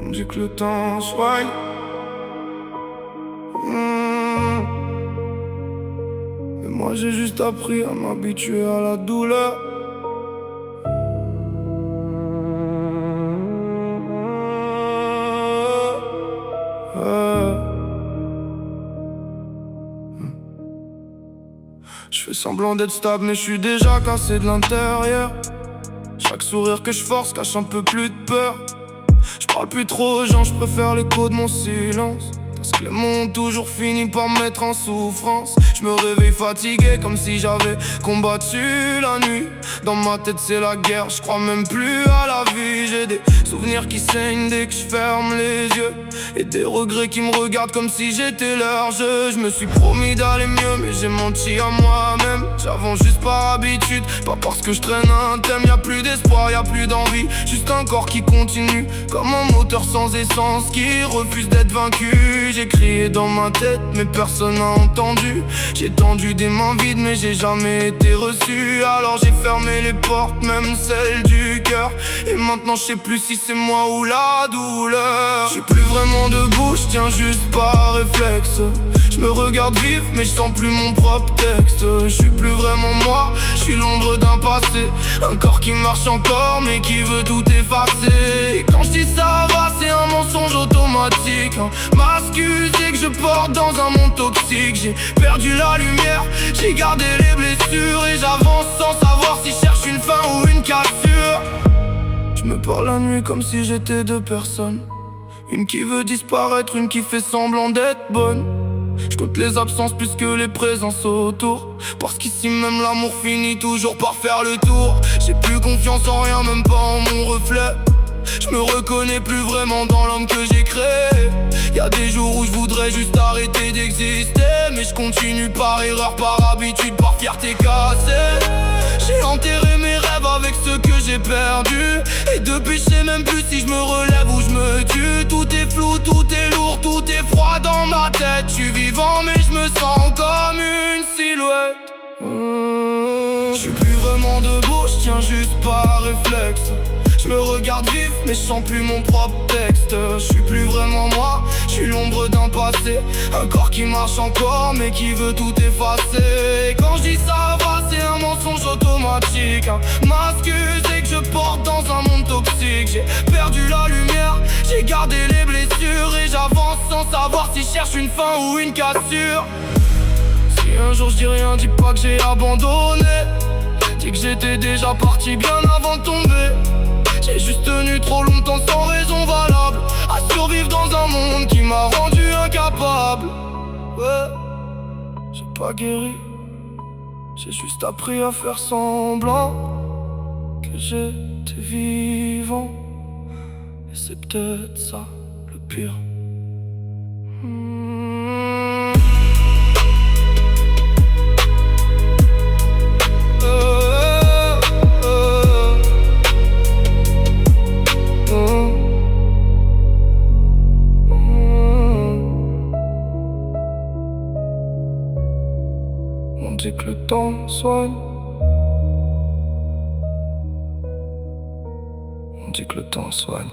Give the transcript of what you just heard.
On dit que le temps soigne. Mais moi j'ai juste appris à m'habituer à la douleur. Je fais semblant d'être stable mais je suis déjà cassé de l'intérieur. Chaque sourire que je force cache un peu plus de peur. Je parle plus trop aux gens, je préfère l'écho de mon silence. Parce que le monde toujours finit par me mettre en souffrance. Je me réveille fatigué comme si j'avais combattu la nuit. Dans ma tête c'est la guerre, je crois même plus à la vie. J'ai des souvenirs qui saignent dès que je ferme les yeux. Et des regrets qui me regardent comme si j'étais leur jeu. Je me suis promis d'aller mieux mais j'ai menti à moi-même. J'avance juste par habitude, pas parce que je traîne un thème. Y'a plus d'espoir, y'a plus d'envie, juste un corps qui continue. Comme un moteur sans essence qui refuse d'être vaincu. J'ai crié dans ma tête mais personne n'a entendu. J'ai tendu des mains vides mais j'ai jamais été reçu. Alors j'ai fermé les portes, même celles du cœur. Et maintenant je sais plus si c'est moi ou la douleur. Je suis plus vraiment debout, je tiens juste par réflexe. Je me regarde vivre mais je sens plus mon propre texte. Je suis plus vraiment moi, je suis l'ombre d'un passé. Un corps qui marche encore mais qui veut tout effacer. Et quand je dis ça va, c'est un mensonge automatique. M'excuser que je porte dans un monde toxique. J'ai perdu la lumière, j'ai gardé les blessures. Et j'avance sans savoir si je cherche une fin ou une cassure. Je me parle la nuit comme si j'étais deux personnes. Une qui veut disparaître, une qui fait semblant d'être bonne. Je compte les absences plus que les présences autour. Parce qu'ici même l'amour finit toujours par faire le tour. J'ai plus confiance en rien, même pas en mon reflet. Je me reconnais plus vraiment dans l'homme que j'ai créé. Y'a des jours où je voudrais juste arrêter d'exister. Mais je continue par erreur, par habitude, par fierté cassée. J'ai enterré mes rêves avec ceux que j'ai perdus. Et depuis je sais même plus si je me relève ou je me tue. Tout est flou, tout est lourd, tout est froid dans ma tête. Je suis vivant mais je me sens comme une silhouette. Je suis plus vraiment debout, je tiens juste par réflexe. Je me regarde vivre mais je sens plus mon propre texte. Je suis plus vraiment moi, je suis l'ombre d'un passé. Un corps qui marche encore mais qui veut tout effacer. Et quand je dis ça va, c'est un mensonge automatique. M'excuser que je porte dans un monde toxique. J'ai perdu la lumière, j'ai gardé les blessures. Et j'avance sans savoir si je cherche une fin ou une cassure. Si un jour je dis rien, dis pas que j'ai abandonné. Dis que j'étais déjà parti bien avant de tomber. J'ai juste tenu trop longtemps sans raison valable à survivre dans un monde qui m'a rendu incapable. Ouais, j'ai pas guéri, j'ai juste appris à faire semblant que j'étais vivant. Et c'est peut-être ça le pire. On dit que le temps soigne. On dit que le temps soigne.